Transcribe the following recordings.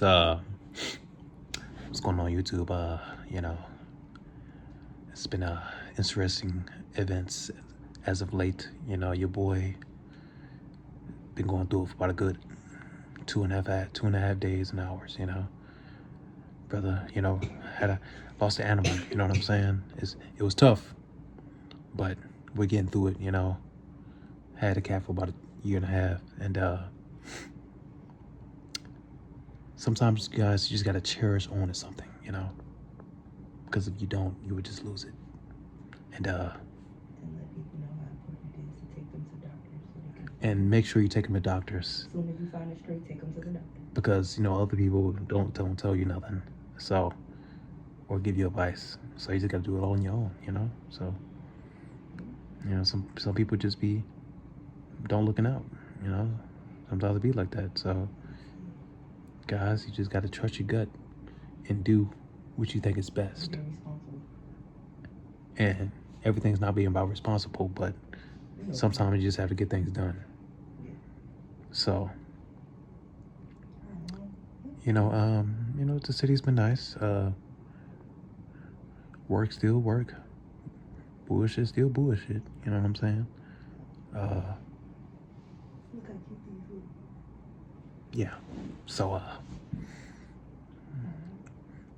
what's going on YouTube? You know, it's been interesting events as of late. You know, your boy been going through it for about a good two and a half days and hours. You know, brother. You know, lost an animal. You know what I'm saying? It was tough, but we're getting through it. You know, had a cat for about a year and a half, and sometimes, guys, you just gotta cherish on to something, you know, because if you don't, you would just lose it. And let people know how important it is to take them to doctors so they can. and make sure you take them to doctors, As soon as you find it straight, take them to the doctor. because you know other people don't tell you nothing, so, or give you advice. So you just gotta do it all on your own, you know. So, you know, some people just don't looking out, you know. Sometimes it be like that. So, guys, you just gotta trust your gut and do what you think is best. Be responsible. And everything's not being about responsible, but sometimes you just have to get things done. So, you know, the city's been nice. Work still work. Bullshit still bullshit. You know what I'm saying? Yeah. So,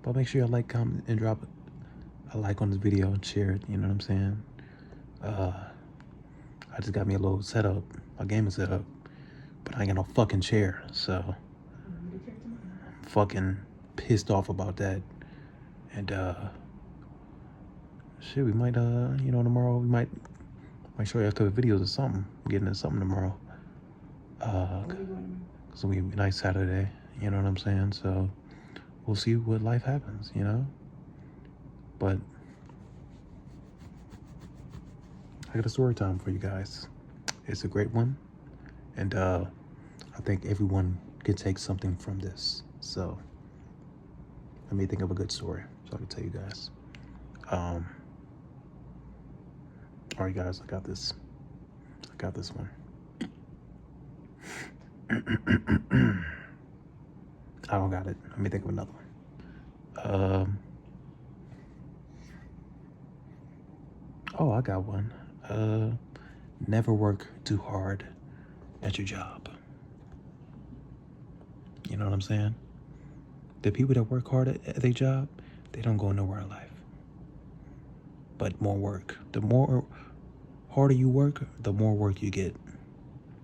but make sure you like, comment, and drop a like on this video and share it. You know what I'm saying? I just got me a little setup, a gaming setup, but I ain't got no fucking chair, so I'm fucking pissed off about that. And shit, we might you know, tomorrow we might show you after the videos or something. We're getting into something tomorrow. It's gonna be a nice Saturday, you know what I'm saying? So we'll see what life happens, you know? But I got a story time for you guys. It's a great one, and I think everyone can take something from this. So let me think of a good story so I can tell you guys. All right, guys, I got this one. I don't got it. Let me think of another one. Oh, I got one. Never work too hard at your job. You know what I'm saying? The people that work hard at their job, they don't go nowhere in life. But more work. The more harder you work, the more work you get.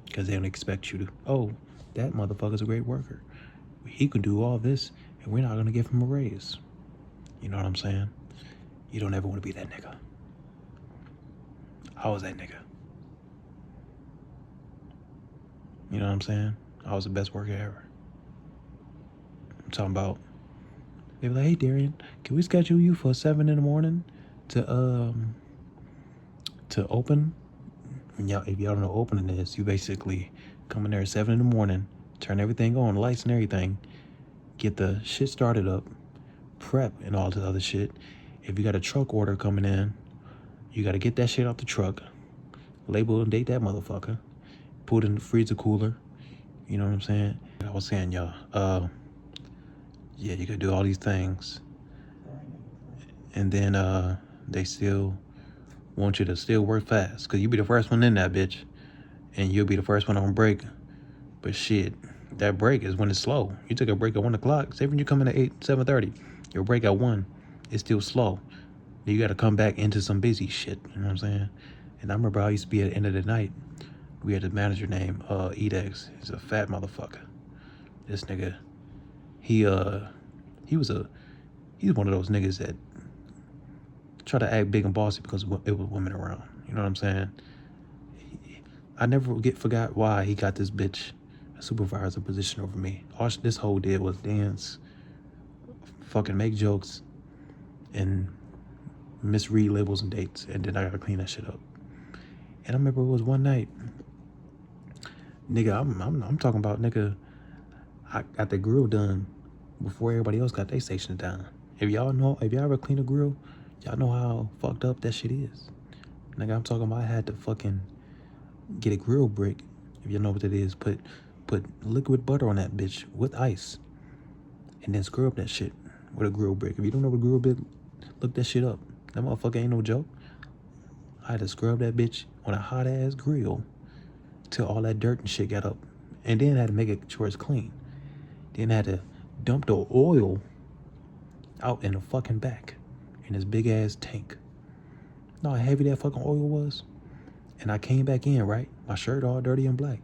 Because they don't expect you to, oh, that motherfucker's a great worker. He can do all this, and we're not going to give him a raise. You know what I'm saying? You don't ever want to be that nigga. I was that nigga. You know what I'm saying? I was the best worker ever. I'm talking about, they were like, hey, Darian, can we schedule you for 7 in the morning to open? And y'all, if y'all don't know what opening is, you basically come in there at 7 in the morning, turn everything on, lights and everything, get the shit started up, prep and all this other shit. If you got a truck order coming in, you got to get that shit out the truck, label and date that motherfucker, put it in the freezer cooler. You know what I'm saying? I was saying, y'all, yeah, you could do all these things, and then they still want you to still work fast, because you be the first one in that bitch, and you'll be the first one on break. But shit, that break is when it's slow. You took a break at 1 o'clock. Say when you come in at 7:30, your break at 1, it's still slow. Then you got to come back into some busy shit. You know what I'm saying? And I remember I used to be at the end of the night. We had a manager named Edex. He's a fat motherfucker. This nigga, he's one of those niggas that try to act big and bossy because it was women around. You know what I'm saying? I never forgot why he got this bitch a supervisor position over me. All this hoe did was dance, fucking make jokes, and misread labels and dates, and then I gotta clean that shit up. And I remember it was one night, nigga, I'm talking about, nigga, I got the grill done before everybody else got their station done. If y'all ever clean a grill, y'all know how fucked up that shit is. Nigga, I'm talking about I had to fucking get a grill brick. If you know what it is, put liquid butter on that bitch with ice. and then scrub that shit with a grill brick. If you don't know what a grill brick, look that shit up. That motherfucker ain't no joke. I had to scrub that bitch on a hot ass grill till all that dirt and shit got up, and then I had to make it sure it's clean. Then I had to dump the oil out in the fucking back in this big ass tank. Know how heavy that fucking oil was? And I came back in, right? My shirt all dirty and black.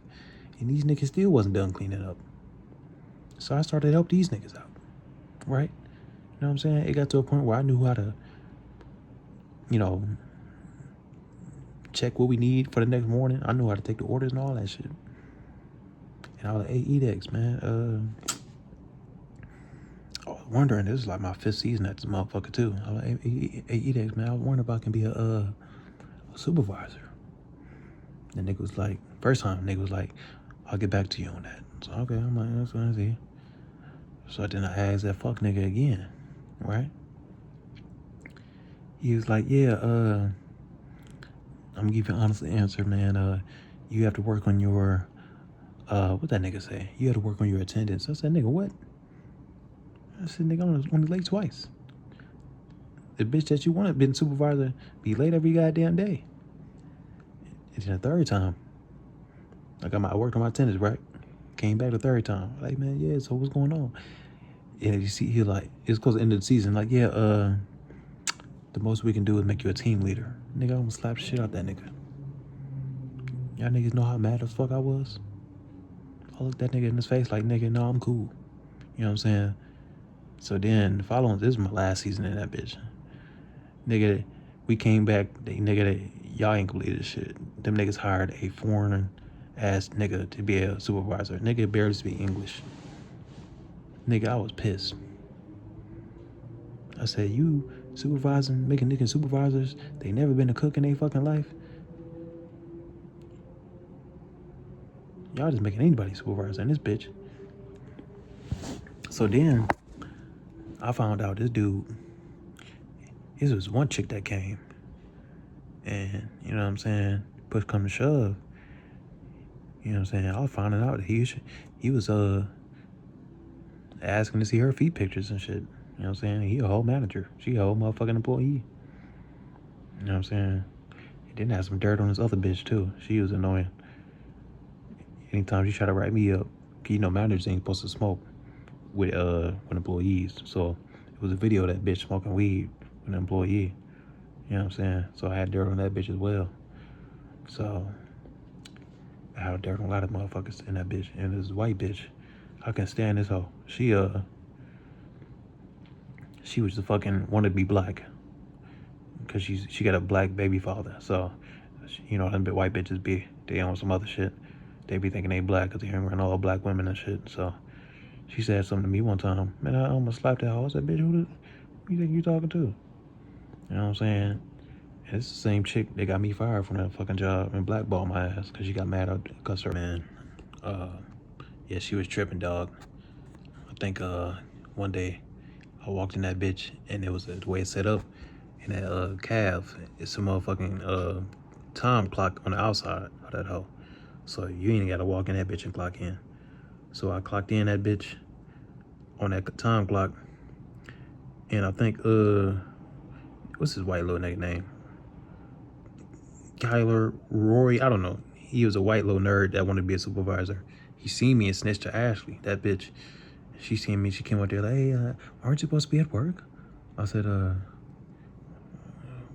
And these niggas still wasn't done cleaning up. So I started to help these niggas out, right? You know what I'm saying? It got to a point where I knew how to, you know, check what we need for the next morning. I knew how to take the orders and all that shit. And I was like, hey, Edex, man, I was wondering, this is like my 5th season at this motherfucker too. I was like, hey, Edex, man, I was wondering if I can be a supervisor. The nigga was like, first time, nigga was like, I'll get back to you on that. So, okay, I'm like, that's what I see. So then I asked that fuck nigga again, right? He was like, yeah, I'm gonna give you an honest answer, man. You have to work on your, what that nigga say? You have to work on your attendance. I said, nigga, what? I said, nigga, I'm only late twice. The bitch that you wanted been supervisor be late every goddamn day. And then the third time, like I worked on my attendance, right? Came back the third time. Like, man, yeah, so what's going on? And you see, he like, it's close to the end of the season. Like, yeah, the most we can do is make you a team leader. Nigga, I'm gonna slap the shit out that nigga. Y'all niggas know how mad as fuck I was? I looked that nigga in his face like, nigga, no, I'm cool. You know what I'm saying? So then, following, this is my last season in that bitch. Nigga, we came back, y'all ain't gonna believe this shit. Them niggas hired a foreign ass nigga to be a supervisor. Nigga barely speak English. Nigga, I was pissed. I said, you supervising, making niggas supervisors, they never been a cook in their fucking life. Y'all just making anybody supervisor in this bitch. So then, I found out this was one chick that came. And, you know what I'm saying, push come to shove. You know what I'm saying, I was finding out that he was asking to see her feet pictures and shit. You know what I'm saying, he a whole manager. She a whole motherfucking employee. You know what I'm saying? He didn't have some dirt on his other bitch too. She was annoying. Anytime she tried to write me up, you know, managers ain't supposed to smoke with employees. So it was a video of that bitch smoking weed with an employee. You know what I'm saying? So I had dirt on that bitch as well. So I had dirt on a lot of motherfuckers in that bitch. And this white bitch, I can stand this hoe. She was the fucking wanted to be black. Cause she got a black baby father. So, you know, them white bitches they on some other shit. They be thinking they black cause they hang around all black women and shit. So she said something to me one time. Man, I almost slapped that hoe. I said, bitch, who you think you talking to? You know what I'm saying? And it's the same chick that got me fired from that fucking job and blackballed my ass because she got mad at her. Man, yeah, she was tripping, dog. I think one day I walked in that bitch and it was the way it's set up. And that calf, it's a motherfucking time clock on the outside of that hoe. So you ain't gotta walk in that bitch and clock in. So I clocked in that bitch on that time clock. And I think, what's his white little nigga name? Kyler Rory, I don't know. He was a white little nerd that wanted to be a supervisor. He seen me and snitched to Ashley, that bitch. She seen me, she came out there like, hey, aren't you supposed to be at work? I said,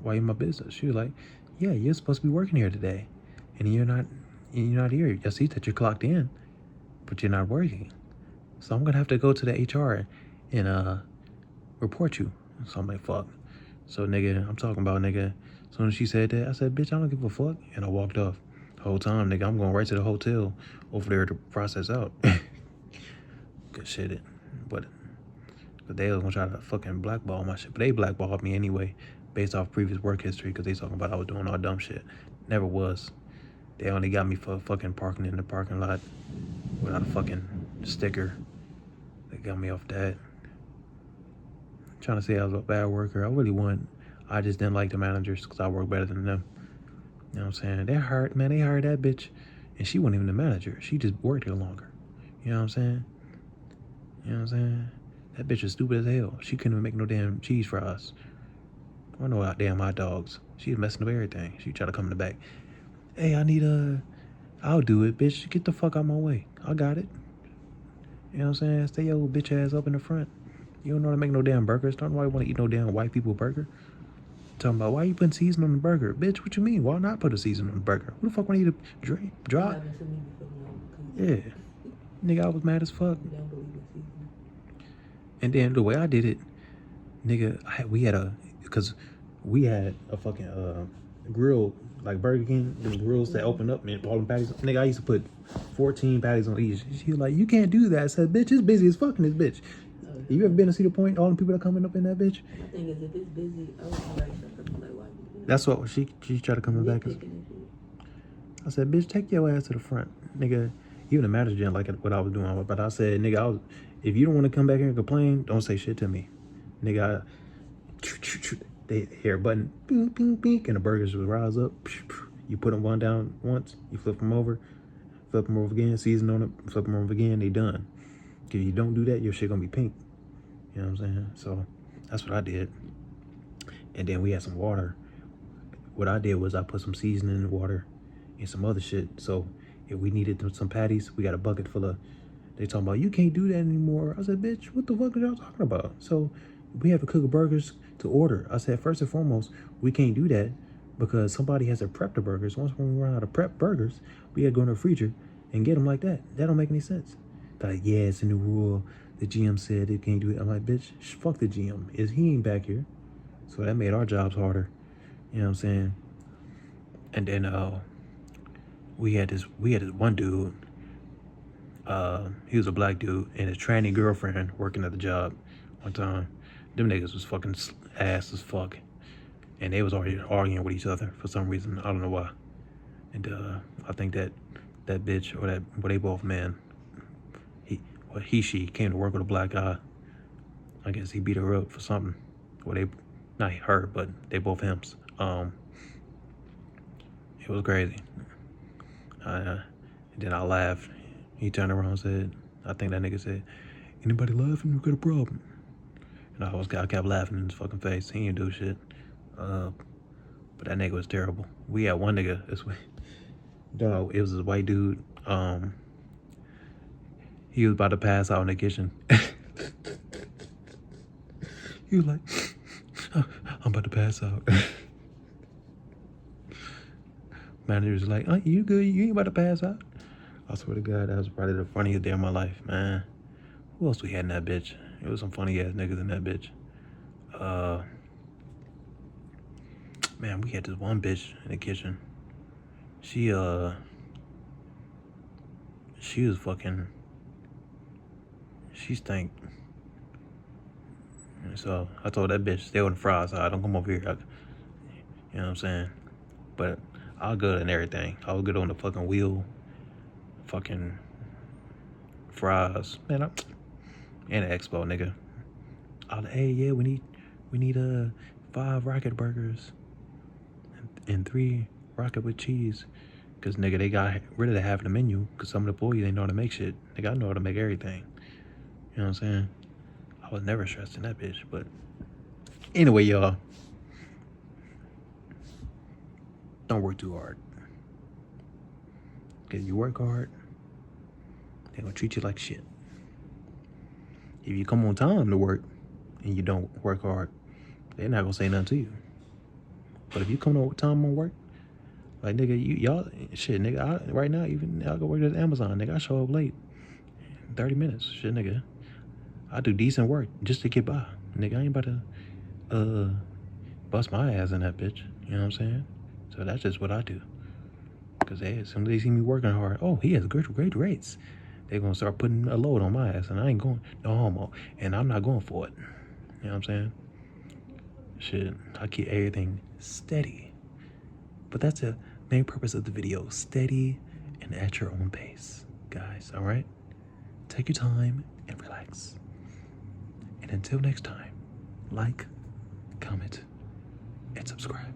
why you in my business? She was like, yeah, you're supposed to be working here today. And you're not here. I see that you're clocked in, but you're not working. So I'm gonna have to go to the HR and report you. So I'm like, fuck. So nigga, I'm talking about nigga. As soon as she said that, I said, bitch, I don't give a fuck. And I walked off. The whole time, nigga, I'm going right to the hotel over there to process out. Good shit. But they was gonna try to fucking blackball my shit. But they blackballed me anyway, based off previous work history, because they talking about I was doing all dumb shit. Never was. They only got me for fucking parking in the parking lot without a fucking sticker. They got me off that. Trying to say I was a bad worker. I really wasn't. I just didn't like the managers because I work better than them. You know what I'm saying? They hired that bitch, and she wasn't even the manager. She just worked here longer. You know what I'm saying? You know what I'm saying? That bitch is stupid as hell. She couldn't even make no damn cheese fries. Or no damn hot dogs. She was messing up everything. She tried to come in the back. Hey, I need I'll do it, bitch. Get the fuck out my way. I got it. You know what I'm saying? Stay your bitch ass up in the front. You don't know how to make no damn burgers. Don't nobody want to eat no damn white people burger. Talking about, why you putting seasoning on the burger? Bitch, what you mean? Why not put a seasoning on the burger? Who the fuck want to eat a That drop? happened to me before, you know, Yeah. Nigga, I was mad as fuck. you don't believe in seasoning. And then the way I did it, nigga, because we had a fucking grill, like Burger King, them grills that open up and all them patties. Nigga, I used to put 14 patties on each. She was like, you can't do that. I said, bitch, it's busy as fucking this bitch. You ever been to Cedar Point? All the people that coming up in that bitch? The thing is, if it's busy, I was like, shut up, like, why you know, That's what she tried to come back. nitpicking and shit. I said, bitch, take your ass to the front, nigga. Even the manager didn't like what I was doing, but I said, nigga, if you don't want to come back here and complain, don't say shit to me, nigga. They hear a button, bing, bing, bing, and the burgers would rise up. You put them one down once, you flip them over again, season on it, flip them over again, they done. If you don't do that, your shit gonna be pink. You know what I'm saying? So that's what I did. And then we had some water. What I did was I put some seasoning in the water and some other shit. So if we needed some patties, we got a bucket full of. They talking about, you can't do that anymore. I said, bitch, what the fuck are y'all talking about? So we have to cook burgers to order. I said, first and foremost, we can't do that because somebody has to prep the burgers. Once when we run out of prep burgers, we got to go in the freezer and get them like that. That don't make any sense. They're like, yeah, it's a new rule. The GM said they can't do it. I'm like, bitch, fuck the GM. He ain't back here. So that made our jobs harder. You know what I'm saying? And then we had this one dude. He was a black dude and his tranny girlfriend working at the job one time. Them niggas was fucking ass as fuck. And they was already arguing with each other for some reason. I don't know why. And I think that bitch, or they both men, she came to work with a black guy. I guess he beat her up for something. Well, not her, but they both hims. It was crazy. And then I laughed. He turned around and said, I think that nigga said, anybody laughing, you got a problem. And I kept laughing in his fucking face. He didn't do shit. But that nigga was terrible. We had one nigga this way. Dog, it was this white dude. He was about to pass out in the kitchen. He was like, I'm about to pass out. Manager was like, you good? You ain't about to pass out? I swear to God, that was probably the funniest day of my life, man. Who else we had in that bitch? It was some funny ass niggas in that bitch. Man, we had this one bitch in the kitchen. She was fucking. She stank. So I told that bitch, stay on the fries side. Don't come over here. You know what I'm saying? But I was good in everything. I was good on the fucking wheel. Fucking fries. Man, and the expo, nigga. I was like, hey, yeah, we need 5 rocket burgers and 3 rocket with cheese. Cause nigga, they got rid of the half of the menu. Cause some of the employees, they know how to make shit. Nigga, I know how to make everything. You know what I'm saying? I was never stressed in that bitch, but anyway, y'all, don't work too hard. Cause you work hard, they gonna treat you like shit. If you come on time to work and you don't work hard, they're not gonna say nothing to you. But if you come on time on work, like nigga, y'all shit, nigga. Right now, even I go work at Amazon, nigga. I show up late, 30 minutes, shit, nigga. I do decent work just to get by, nigga. I ain't about to bust my ass in that bitch. You know what I'm saying? So that's just what I do. Cause as soon as they see me working hard, oh, he has great rates. They're gonna start putting a load on my ass, and I ain't going, no homo, and I'm not going for it. You know what I'm saying? Shit, I keep everything steady. But that's the main purpose of the video: steady and at your own pace, guys. All right, take your time and relax. And until next time, like, comment, and subscribe.